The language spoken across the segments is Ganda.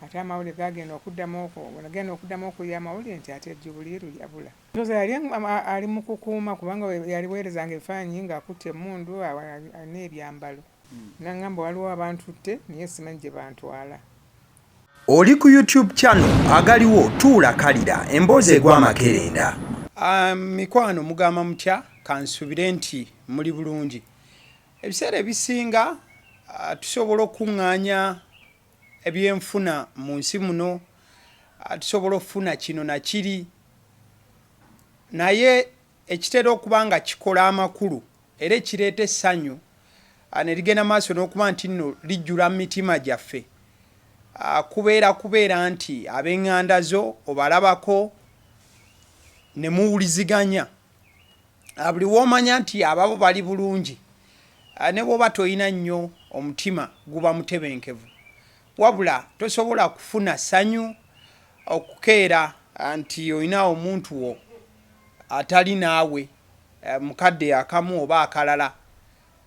ate amawulire gagenda okuddamu okuya amawulire nti ate Jubilee yabula. Ndoza yali ali mu kukuuma kubanga yali weerezanga ebifaananyi ng'akutte emmundu alina ebyambalo. Nangamba waliwo abantutte naye simanyi gye bantwala. Oli ku YouTube channel agaliwo tuula kalira emboozi egw'amakerenda. Mikwano mugamba mutya kansubire nti muli bulungi. Ebiseera ebisinga tusobola okuŋŋaanya ebyenfuna mu nsi muno, tusobola okufuna kino na kiri, naye ekitera okuba nga kikola amakulu era ekireeta essanyu ne ligenda maaso n'okuba nti nno lijjula mu mitima gyaffe. Kubeera nti ab'eŋŋanda zo obalabako ne muwuliziganya. Buli w'omanya nti ababo bali bulungi, ne bw'oba toyina nnyo omutima guba mutebenkevu. Wabula tosobola kufuna ssanyu okukeera nti olina omuntu wo atali naawe, mukadde akamu oba akalala,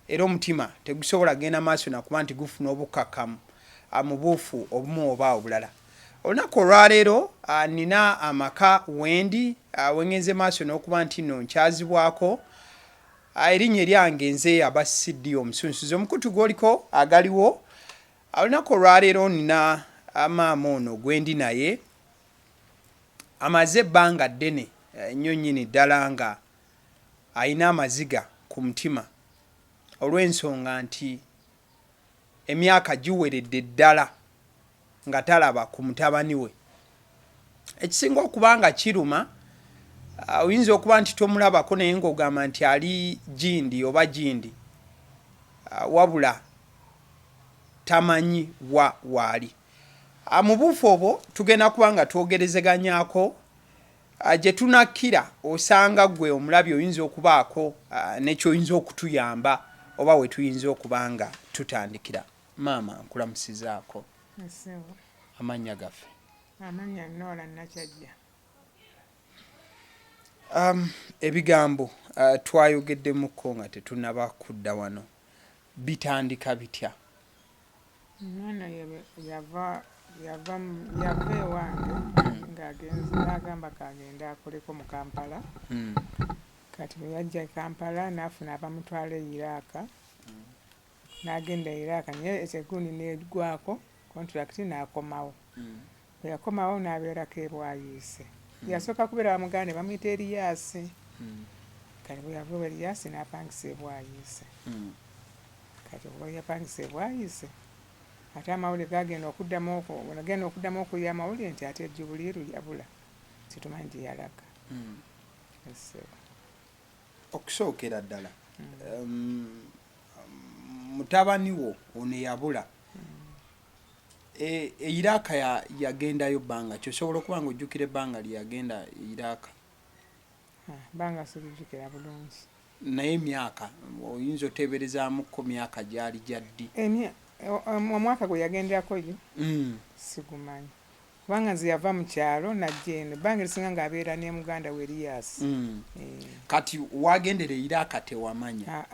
era omutima tegusobola genda maaso nakuba nti gufuna obukkakkamu mu buufu obumu oba obulala. Olunaku olwaleero nina amaka wendi wengenze maaso n'okuba nti nno nkyazibwako. Erinnya lyange nze Abasiddii Omusunsuzi. Omukutu gwoliko agaliwo. Olunaku olwaleero nina maama ono gwendi naye amaze ebbanga ddene nnyo nnyini ddala nga ayina amaziga ku mutima olw'ensonga nti emyaka giweredde ddala nga talaba ku mutabani we. Ekisinga okuba nga kiruma, oyinza okuba nti tomulabako naye ng'ogamba nti ali Gindi oba Gindi, wabula tamanyi waali. Mu buufu obwo tugenda kuba nga twogerezeganyako gye tunakkira osanga gwe omulabi oyinza okubaako n'ekyoyinza okutuyamba oba we tuyinza okuba nga tutandikira. Maama nkulamusizaako. Amannya gaffe? Amannya Norah Nakyajja. Ebigambo twayogeddemukko nga tetunnaba kudda wano bitandika bitya? Omwana yava ewange ng'agenze n'agamba kagenda akoleko mu Kampala. Kati bwe yajja e Kampala n'afuna abamutwala e Iraq. N'agenda e Iraq naye esegundi n'eggwako kontulakiti n'akomawo. Bwe yakomawo n'abeerako e Bwayiise. Yasooka kubeera bamuganda bamuyita Eriyaasi. Kati bwe yava Eriyaasi n'apangisa e Bwayiise. Kati bwe yapangisa e Bwayiise ate amawulire gagenda okuddamu okuya amawulire nti ate Jubilee yabula. Situmanyi gye yalaga. Okusookera ddala mutabani wo ono yabula. Iraq yagendayo bbanga ki? Osobola okuba nga ojjukira ebbanga lye yagenda Iraq? Bbanga sirijjukira bulungi. Naye emyaka oyinza oteeberezaamuko myaka gyali gyaddi? Omwaka gwe yagenderako yo sigumanyi kubanga nze yava mu kyalo najja eno ebbanga erisinga ng'abeera ne muganda we Eriyaasi. Kati wagendera Iraq tewamanya?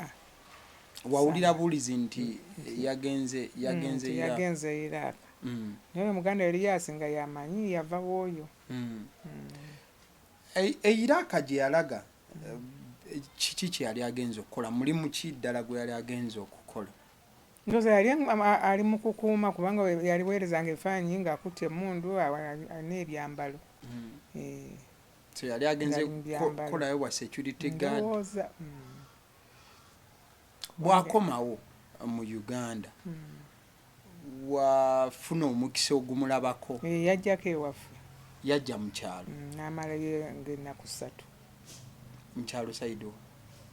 Wawulira bulizi nti yagenze Iraq. Naye muganda we Eriyaasi nga yamanyi yava w'oyo. Iraq gye yalaga kiki kye yali agenze okukola? Mulimu ki ddala gwe yali agenze okukola? Ndoza yali ali mu kukuuma kubanga yali weerezanga ebifaananyi ng'akutte emmundu alina ebyambalo. So yali agenze kukolayo bwa security guard. Bw'akomawo mu Uganda wafuna omukisa ogumulabako? Yajjako ewaffe. Yajja mu kyalo? N'amalayo ng'ennaku 3. Mu kyalo Saido?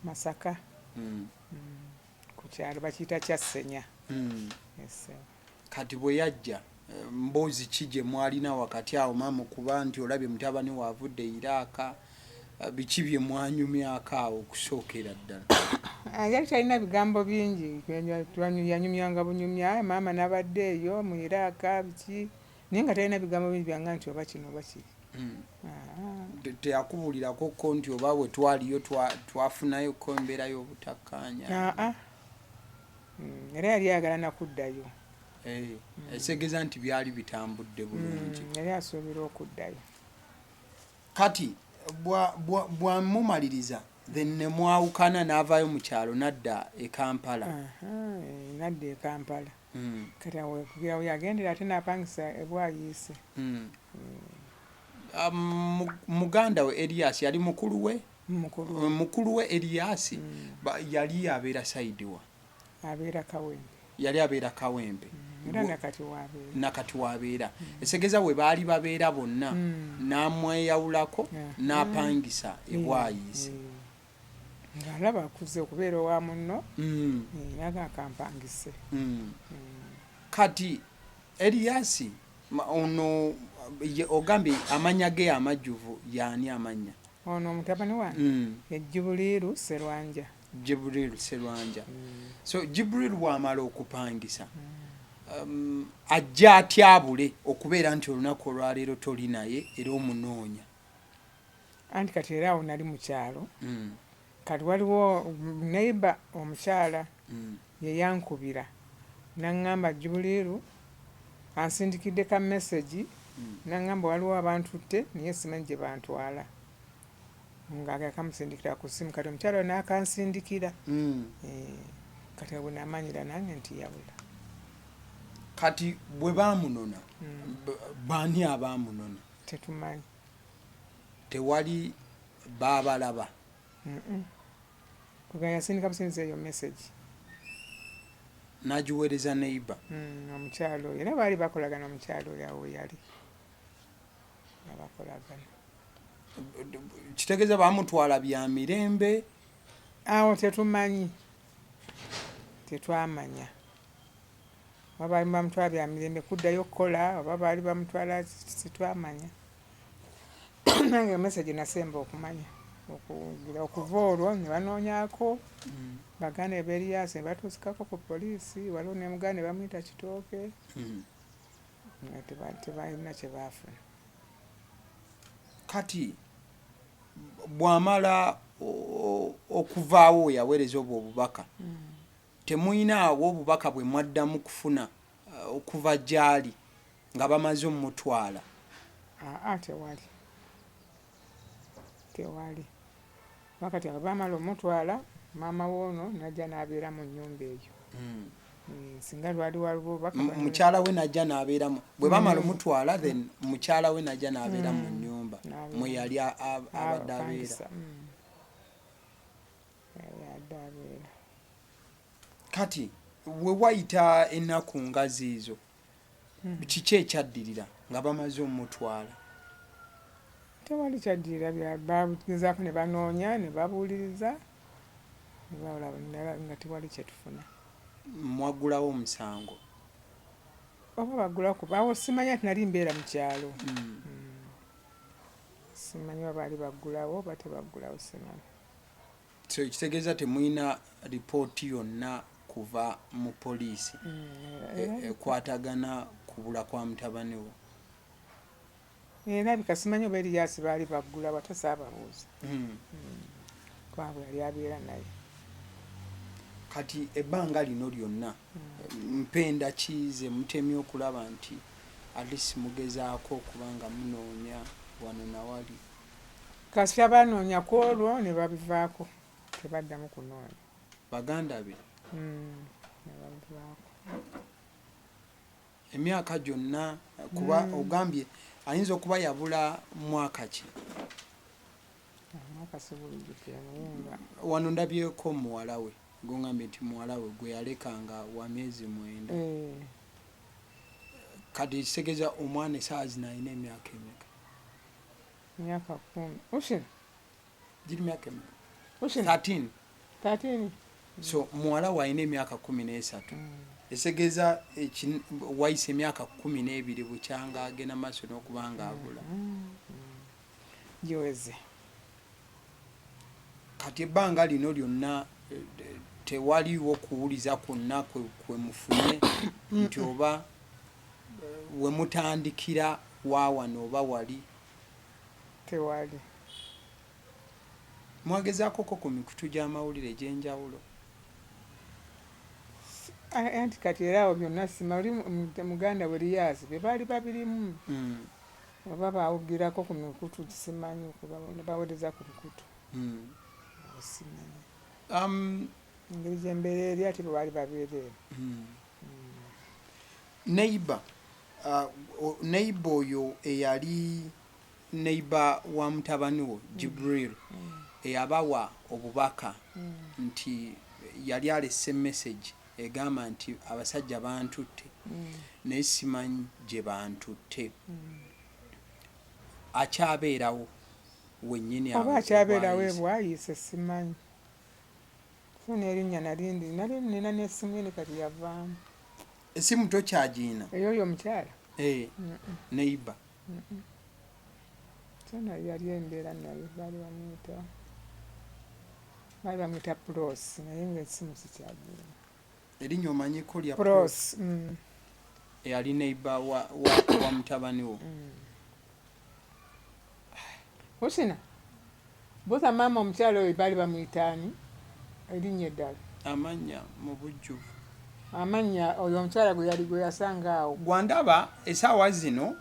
Masaka. Ku kyalo bakiyita Kyassenya. Kati bwe yajja mboozi ki gye mwalina wakati awo maama okuba nti olabye mutabani waavudde Iraq, biki bye mwanyumyako awo okusookera ddala? Yali talina bigambo bingi, yanyumyanga bunyumya, maama n'abadde eyo mu Iraq biki, naye nga talina bigambo bingi byanga nti oba kino oba kiri. Teyakubuulirako ko nti oba bwe twaliyo twafunayoko embeera y'obutakkaanya? Era yali ayagala nakuddayo. ekitegeza nti byali bitambudde bulungi. Yali asuubira okuddayo. Kati bwamumaliriza then ne mwawukana n'avaayo mu kyalo n'adda e Kampala. N'adda e Kampala. Kati kugira yagendera ate n'apangisa e Bwayiise. Muganda we Elias yali mukulu we? Mukulu we Elias yali abeera side wa? Abeera Kawempe. Yali abeera Kawempe. Era nakati waabeera. Nakati waabeera. Esegeza we baali babeera bonna n'amweyawulako n'apangisa e Bwayiise. Ng'alaba akuze okubeera owa munno naga akampangise. Kati Elias ono ogambye amanya ge amajjuvu yaani amanya? Ono mutabani wange Jibuliru Serwanja. Jibuliru Serwanja. So Jibuliru wamala okupangisa ajja atyabule okubeera nti olunaku olwaleero toli naye era omunoonya. Anti kati era awo nali mu kyalo. Kati waliwo neighbor omukyala ye yankubira n'aŋŋamba Jibuliru ansindikidde ka message n'aŋŋamba waliwo abantutte naye simanyi gye bantwala. Ng'akamusindikira ku ssimu kati omukyala n'akansindikira. Kati bwe namanyira nange nti yabula. Kati bwe baamunona baani abaamunona? Tetumanyi. Tewali baabalaba? Kuga yasindika businzi eyo message. N'agiweereza neighbor? Omukyalo era baali bakolagana omukyalo yawe yali. Bakolagana. Kitegeeza baamutwala bya mirembe? Awo tetumanyi. Tetwamanya. Oba baali bamutwala bya mirembe kuddayo okukola oba baali bamutwala sitwamanya. Nange message nasemba okumanya. Okuva olwo ne banoonyako baganda Elias ne batuusikako ku poliisi waliwo ne muganda ne bamuyita Kitooke. Tebalina kye baafuna. Kati bw'amala okuvaawo yaweereza obwo obubaka temuyinaawo obubaka bwe mwaddamu kufuna okuva gy'ali nga bamaze omutwala? Tewali. Wakati nga bamala omutwala maama woono najja n'abeera mu nnyumba eyo. Singa lwali waliwo obubaka mukyala we najja n'abeeramu bwe bamala omutwala then mukyala we najja n'abeera mu nnyumba mwe yali abadde abeera. Kati we wayita ennaku nga ziizo kiki ekyaddirira nga bamaze omutwala? Tewali kyaddirira bagezaako ne banoonya ne babuuliriza ne balaba nga tewali kyetufuna. Mwaggulawo omusango? Oba baggulako awo simanyi ati nali mbeera mu kyalo. Simanyi oba baali baggulawo oba tebaggulawo simanyi. So ekitegeeza temulina ripooti yonna kuva mu poliisi ekwatagana kubula kwa mutabani wo? Era bikasimanyi oba Elias baali baggula wate saababuuza. Kwabwe yali abeera naye. Kati ebbanga lino lyonna mpenda kize mutemye okulaba nti alisi mugezaako okubanga munoonya wano nawali? Kasita banoonya ku olwo ne babivaako tebaddamu kunoonya. Baganda be? Ne babivaako. Emyaka gyonna kuba ogambye ayinza okuba yabula mwaka ki? Mwaka sibulijjukira naye nga wano ndabyeko muwala we gongambye nti muwala we gwe yalekanga wa myezi 9. Kati kitegeeza omwana essaawa zino alina emyaka emeka? Myaka 10. Ushina? Giri myaka emeka? Ushina? 13. So muwala we alina emyaka 13. Etegeeza wayise emyaka 12 bukyanga agenda maaso n'okubanga abula. Giweze. Kati ebbanga lino lyonna tewaliwo kuwuliza kwonna kwe mufunye nti oba we mutandikira waawano oba wali? Tewali. Mwagezaako ku mikutu gy'amawulire egy'enjawulo? anti kati era awo byonna simali muganda bwe liyaazi be baali babirimu oba baawugirako ku mikutu simanyi ne bawereza ku mikutu simanyi engeri gyembeera eri ati bwe baali babeereera neighbor oyo eyali neighbor wa mutabani wo Jibril eyabawa obubaka nti yali alese message egamba nti abasajja bantutte naye simanyi gye bantutte akyabeerawo wennyini oba akyabeerawo ebwayise simanyi funa erinnya nali nina n'essimu ene kati yavaamu esimu tokyagiina eyoyo omukyala neighbor sona yali embeera naye baali bamwita Pros naye ngaessimu sikyagiina erinnya omanyiko lya Pros eyali neighbor wa mutabani wo Husina buuza maama omukyala oyo baali bamuyitaani erinnya eddala amannya mu bujjuvu amannya oyo omukyala gwe yasanga awo gwandaba essaawa zino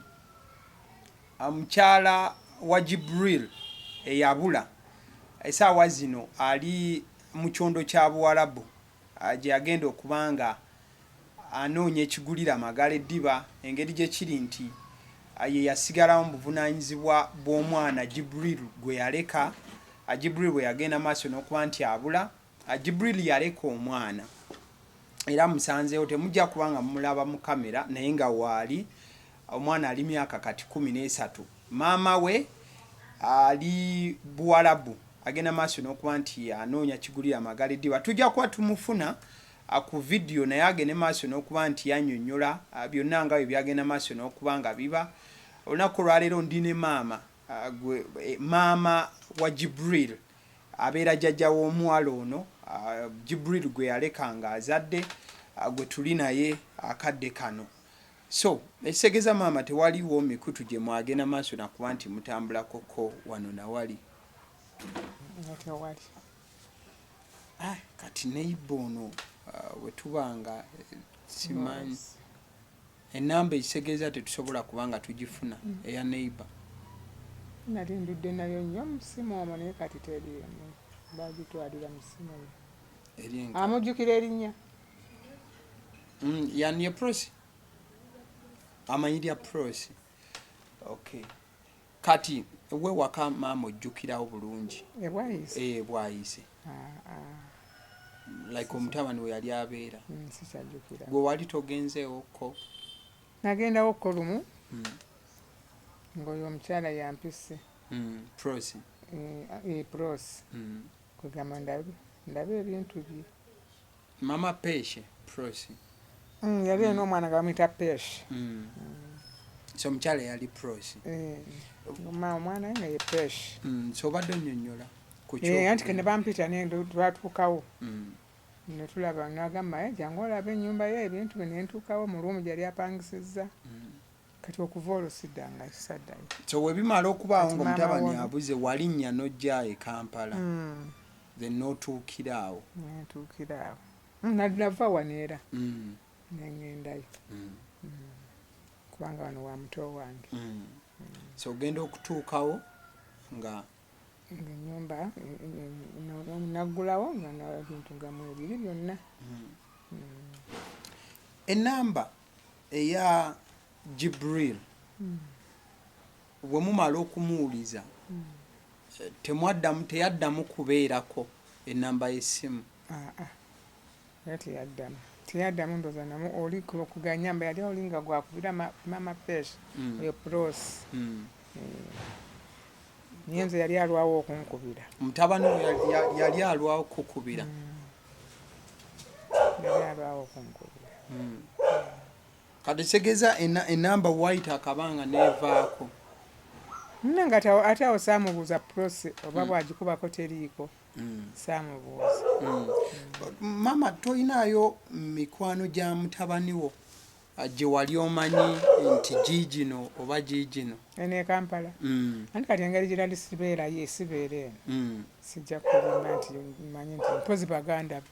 omukyala wa Jibril eyabula essaawa zino ali mu kyondo kya Buwarabu gye yagenda okubanga anoonya ekigulira amagala eddiba engeri gye kiri nti ye yasigalawo mu buvunaanyizibwa bw'omwana Jibril gwe yaleka Jibril bwe yagenda maaso n'okuba nti abula Jibril yaleka omwana era musanzeewo temujja kubanga mumulaba mu kamera naye nga waali omwana ali myaka kati 13 maama we ali Buwarabu agenda maaso n'okuba nti anoonya kigulira amagala eddiba tujja kuba tumufuna ku video naye agende maaso n'okuba nti yannyonnyola byonna nga bwe byagenda maaso n'okuba nga biba olunaku olwaleero ndi ne maama wa Jibril abeera jjajja w'omuwala ono Jibril gwe yaleka nga azadde gwe tuli naye akadde kano so ekitegeeza maama tewaliwo mikutu gye mwagenda maaso nakuba nti mutambulakoko wano nawali kati neighbor ono wetubanga simanyi enamba ekitegeeza tetusobola kubanga tugifuna eya neighbor nali ndudde nayo nnyo musimu omwo naye kati terimu bagitwalira musimu amujjukira erinnya yani Pros amanyirya Pros okay kati we waka maama ojjukirawo bulungi bwayise like omutabani we yali abeera sikyajjukira gwe wali togenzeewoko nagendawoko lumu ng'oyo omukyala yampise Pros Pros kugamba ndabe ebintu bye mama peshe Pros yali ena omwana nga bamwita peshe so omukyala yali Pros omwana nga ye peshe so obadde onnyonnyola anti kene bampita twatuukawo netulaba nagamba jangu olaba ennyumba ye ebintu bye nentuukawo mu luumu gyali apangisizza kati okuva olwo siddanga kisaddayo so webimala okubaawo ngaomutabani abuze walinnya n'ojja e Kampala then n'otuukiraawo netuukiraawo nava waneera nengendayo kubanga wano wa muto wange so ogenda okutuukawo nga ennyumba naggulawo nga ebintu nga mwebiri byonna enamba eya Jibril bwe mumala okumuwuliza teyaddamu kubeerako enamba y'essimu teyaddamu ndoza namu oli kuganyamba yali olinga gwakubira mama peshe oyo Pros niye nze yali alwawo okunkubira mutabani yali alwawo okukubira yali alwawo okunkubira kati kitegeeza enamba wayita akabanga neevaako nga ate awo saamubuuza Pros oba bwagikubako teriiko saamubuuza mama toyinaayo mikwano gya mutabani wo gye wali omanyi nti giigino oba giigino eno e Kampala anti kati engeri girali sibeera eno sijja kulimba nti manyi nti mpozi baganda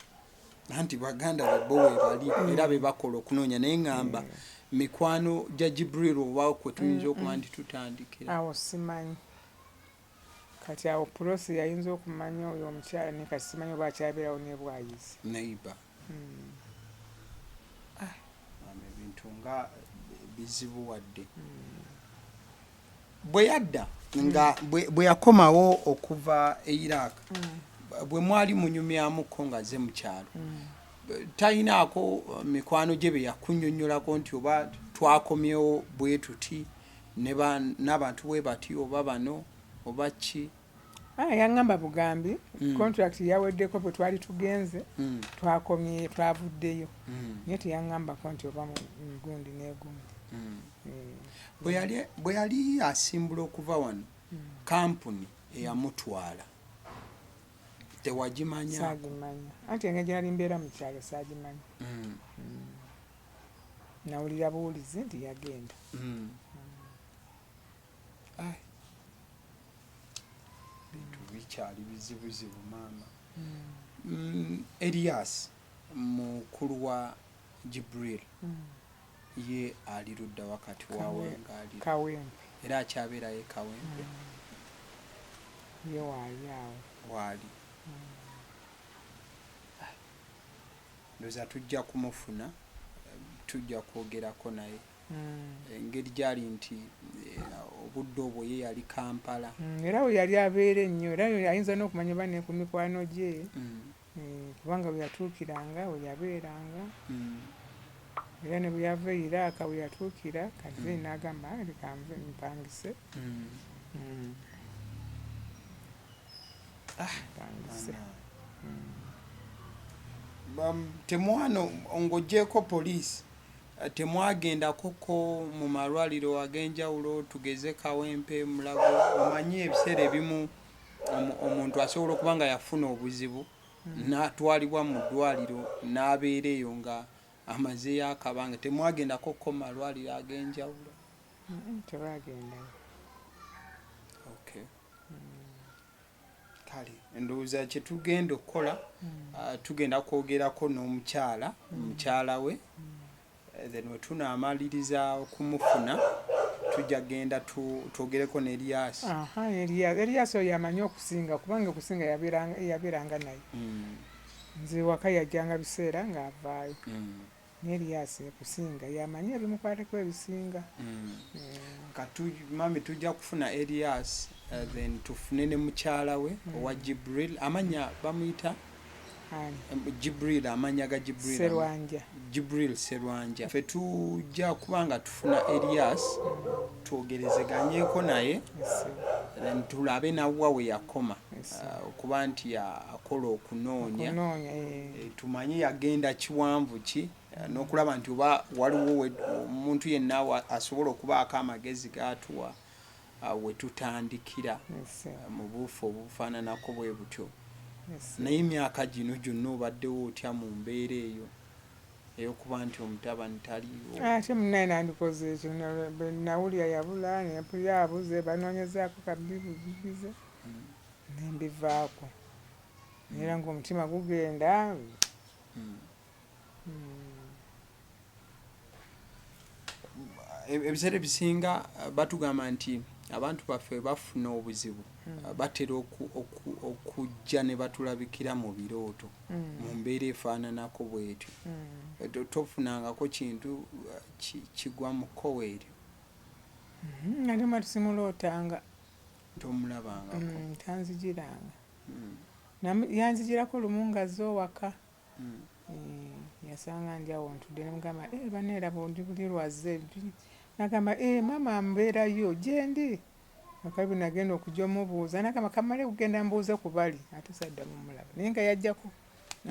anti baganda bebo we bali era be bakola okunoonya naye ngamba mikwano gya Jibril oba kwe tuyinza okuba nti tutandikira awo simanyi kati awo pulosi yayinza okumanya oyo omukyala ne kati simanyi oba akyabeerawo ne bwayizi neighbor ebintu nga bizibu wadde bwe yadda nga bwe yakomawo okuva e Iraq bwe mwali munyumyamuko nga ze mukyalo talinaako mikwano gye be yakunnyonnyolako nti oba twakomyewo bwe tuti n'abantu bwe bati oba bano oba ki yaŋŋamba bugambi contract yaweddeko bwe twali tugenze twakomye twavuddeyo naye teyaŋŋambako nti oba gundi n'egundi bwe yali asimbula okuva wano kampuni eyamutwala tewagimanya saagimanya anti engeri gye nali mbeera mu kyalo saagimanya nawulira buwulizi nti yagenda bintu bikyali bizibuzibu maama Elias mukulu wa Jibril ye ali ludda wakati waawe ng'ali Kawempe era akyabeerayo Kawempe ye waali awo waali ndoza tujja kumufuna tujja kwogerako naye engeri gyali nti obudde obwo ye yali Kampala era we yali abeera ennyo era ayinza n'okumanya oba ne ku mikwano gye kubanga bwe yatuukiranga we yabeeranga era ne bwe yava e Iraq we yatuukira kati n'agamba leka nve mpangise mpangise temwana ng'oggyeko poliisi temwagendakoko mu malwaliro ag'enjawulo tugeze Kawempe Mulago omanyi ebiseera ebimu omuntu asobola okuba nga yafuna obuzibu n'atwalibwa mu ddwaliro n'abeera eyo nga amazeeyo akabanga temwagendakoko mu malwaliro ag'enjawulo tebagendayo okay kale ndowooza kye tugenda okukola tugenda kwogerako n'omukyala we then we tunaamaliriza okumufuna tujja genda twogereko ne Elias Elias oyo amanyi okusinga kubanga okusinga yabeeranga naye nze waka yajjanga biseera ng'avaayo ne Elias okusinga yamanyi ebimukwatako ebisinga mami tujja kufuna Elias then tufune ne mukyala we owa Jibril amanya bamuyita Jibril amanya ga Jibril Serwanja Jibril Serwanja fe tujja kubanga tufuna Elias twogerezeganyeko naye then tulabe nawa we yakoma okuba nti akola okunoonya tumanyi yagenda kiwanvu ki n'okulaba nti oba waliwo omuntu yenna asobola okubaako amagezi g'atuwa we tutandikira mu buufu obufaananako bwe butyo naye emyaka gino gyonna obaddewo otya mu mbeera eyo ey'okuba nti omutabani taliiwo ate munnaye nandikoze ekyo nawulira yabula yabuze banoonyezaako kabibugize nembivaako era ng'omutima gugenda ebiseera ebisinga batugamba nti abantu baffe bafuna obuzibu batera okujja ne batulabikira mu birooto mu mbeera efaananako bwetyo tofunangako kintu kigwa mu kkowe eryo nali matusimulootanga tomulabangako tanzijiranga yanzijirako lumu nga zoowaka yasanga ndi awo ntudde nemugamba baneeraba ondibulirwaze nagamba maama mbeerayo gyendi akabi nagenda okujja omubuuza nagamba kamale kugenda mbuuze ku bali ate saddamu mulaba naye nga yajjako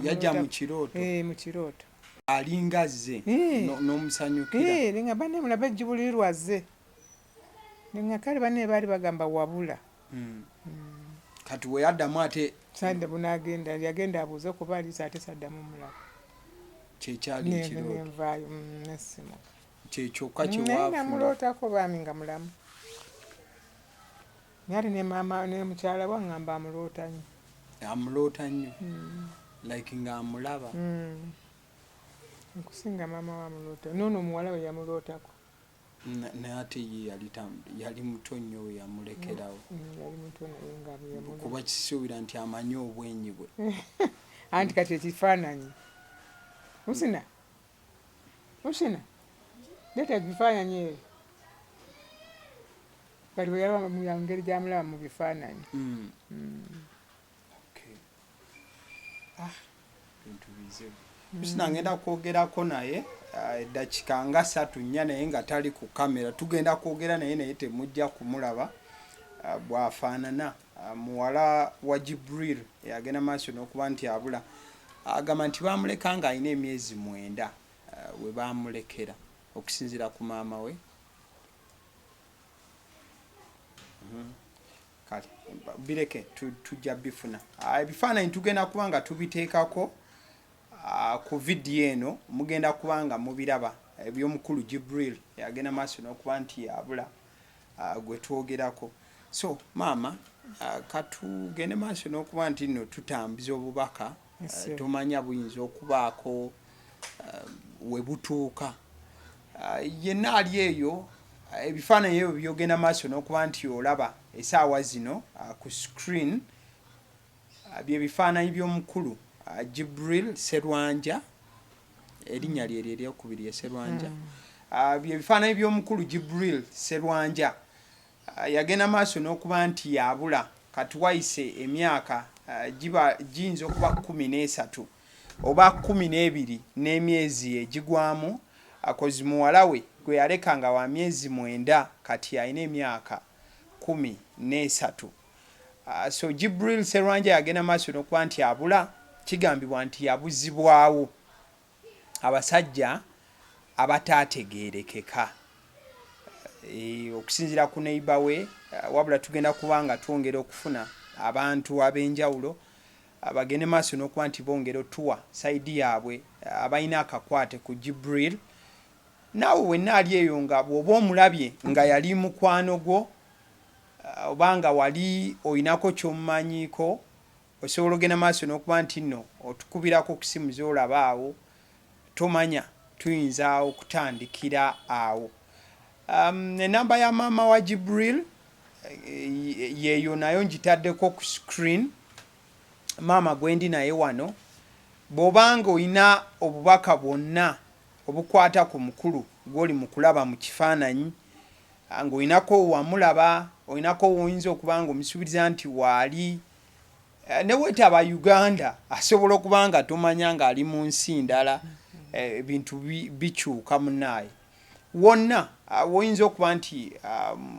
yajja mu kirooto mu kirooto alinga zze n'omusanyukira nenga banne mulabe ejjibulirwaze nenga kale banne baali bagamba wabula kati we yaddamu ate sadda bunagenda yagenda abuuze ku bali ate saddamu mulaba kyekyali ekirooto nenvaayo nesimu kyekyokka kyewafuna mulootako baami nga mulamu naye ate ne maama ne mukyala we aŋŋamba amuloota nnyo amuloota nnyo like ng'amulaba. Okusinga maama wa mulota nono omuwala we yamulootako naye ate ye yali muto nnyo we yamulekerawo. Yali muto naye nga bwe yamuleka. Kuba kisuubira nti amanyi obwenyi bwe. Anti kati ekifaananyi Husina leeta ebifaananyi ebyo kati bwe yaba mu ngeri gy'amulaba mu bifaananyi. Bintu bizibu. Husina ngenda kwogerako naye eddakiika nga 3-4 naye nga tali ku kamera. Tugenda kwogera naye temujja kumulaba bw'afaanana. Muwala wa Jibril yagenda maaso n'okuba nti abula. Agamba nti baamuleka nga alina emyezi 9 we baamulekera okusinziira ku maama we. Kale bireke tujja bifuna. Ebifaananyi tugenda kuba nga tubiteekako ku vidiyo eno, mugenda kuba nga mubiraba eby'omukulu Jibril yagenda maaso n'okuba nti abula gwe twogerako. So maama katugende maaso n'okuba nti nno tutambuza obubaka. Tumanya buyinza okubaako we butuuka. Yenna ali eyo ebifaananyi ebyo byogenda maaso n'okuba nti olaba essaawa zino ku screen bye bifaananyi by'omukulu Jibril Sserwanja, erinnya lye eryokubiri ye Sserwanja. Bye bifaananyi by'omukulu Jibril Sserwanja yagenda maaso n'okuba nti yabula kati wayise emyaka giyinza okuba 13 oba 12 n'emyezi egigwamu. Akozi muwala we gwe yaleka nga wa myezi 9 kati alina emyaka 13. So Jibril Sserwanja yagenda maaso n'okuba nti abula. Kigambibwa nti yabuzibwawo abasajja abataategeerekeka. Okusinziira ku neighbor we, wabula tugenda kuba nga twongera okufuna abantu ab'enjawulo bagende maaso n'okuba nti bongera otuwa sayidi yaabwe abalina akakwate ku Jibril. Naawe wenna ali eyo nga bw'oba omulabye nga yali mukwano gwo oba nga wali olinako ky'omumanyiiko, osobola ogenda maaso n'okuba nti nno otukubirako ku simu z'olaba awo, tomanya tuyinza okutandikira awo. Enamba ya maama wa Jibril yeeyo nayo ngitaddeko ku screen. Maama gwendi naye wano, bw'obanga olina obubaka bwonna obukwata ku mukulu gw'oli mu kulaba mu kifaananyi, ng'olinako wamulaba, olinako woyinza okuba nga omusuubiriza nti waali ne wetaba Uganda, asobola okuba nga tomanya nga ali mu nsi ndala, ebintu bikyuka munnaye. Wonna woyinza okuba nti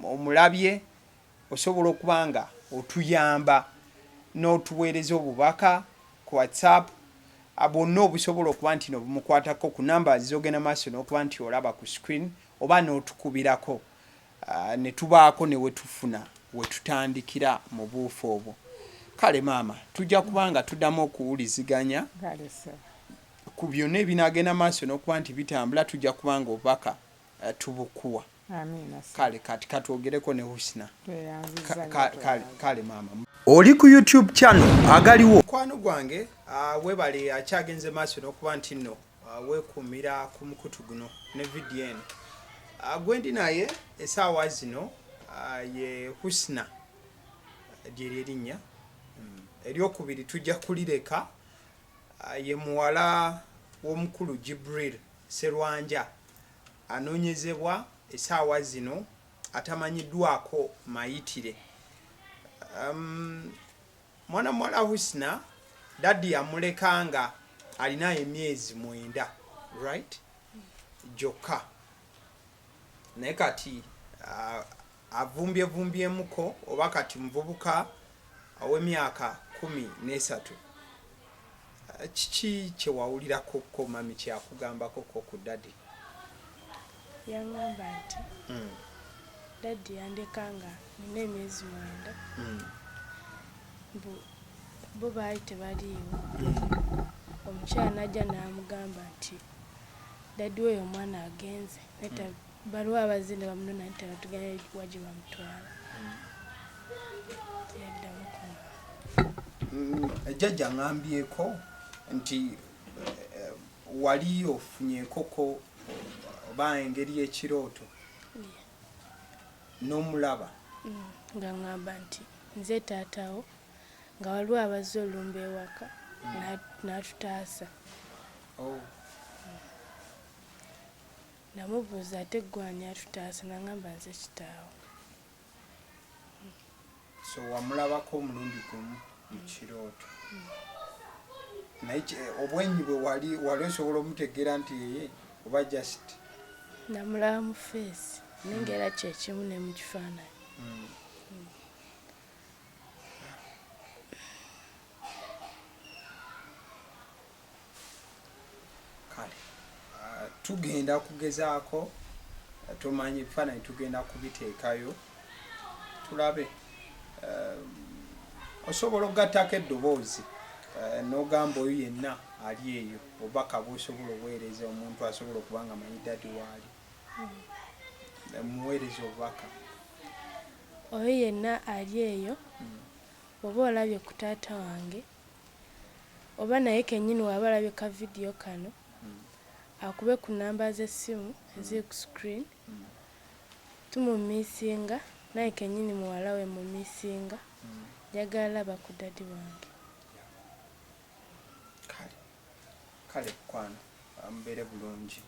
omulabye, osobola okuba nga otuyamba n'otuweereza obubaka ku WhatsApp. Bwonna obusobola okuba nti bumukwatako ku namba zogenda maaso n'okuba nti olaba ku screen, oba n'otukubirako ne tubaako ne wetufuna wetutandikira mu buufu obwo. Kale maama, tujja kuba nga tuddamu okuwuliziganya ku byonna ebinaagenda maaso n'okuba nti bitambula. Tujja kuba nga obubaka tubukuwa. Kale kati katwogereko ne Husina. Kale maama. Oli ku YouTube channel agaliwo. Mukwano gwange webale akyagenze maaso n'okuba nti nno weekuumira ku mukutu guno ne vidiyo eno. Gwendi naye essaawa zino ye Husina lyerinnya. Eryokubiri tujja kulireka ye muwala w'omukulu Jibril Sserwanja anoonyezebwa essaawa zino atamanyiddwako mayitire. Mwana muwala Husina daddi yamuleka nga alina emyezi 9, right? Jokka. Naye kati avumbyevumbyemmuko oba kati muvubuka ow'emyaka 13. Kiki kyewawulirako ko mami kyakugambako ku daddi? Yangamba nti daddi yandeka nga nina emyezi 9. Bo baali tebaliiwo. Omukyala najja n'amugamba nti daddi weyo omwana agenze. Baliwo abazinde bamunona nti abatugenda waje bamutwala. Jjajja ngambyeko nti wali ofunye enkoko oba engeri y'ekirooto n'omulaba nga ŋŋamba nti nze taatawo nga waliwo abazze olumba ewaka n'atutaasa namubuuza ate gwani atutaasa naŋŋamba nze kitaawo so wamulabako omulundi gumu mu kirooto naye obwenyi bwe wali osobola omutegeera nti yeye oba just namulaba mu feesi nengera kyekimu ne mu kifaananyi kale tugenda kugezaako tumanyi ebifaananyi tugenda kubiteekayo tulabe osobola okugattako eddoboozi n'ogamba oyo yenna ali eyo obubaka bw'osobola obuweereza omuntu asobola okuba nga manyi dadi waali muweereza obubaka oyo yenna ali eyo oba olabye ku taata wange oba naye kennyini waba alabye ka vidiyo kano akube ku namba z'essimu eziri ku screen tumumiisinga naye kennyini muwala we mumiisinga njagala laba ku dadi wange kale kwana mubeere bulungi.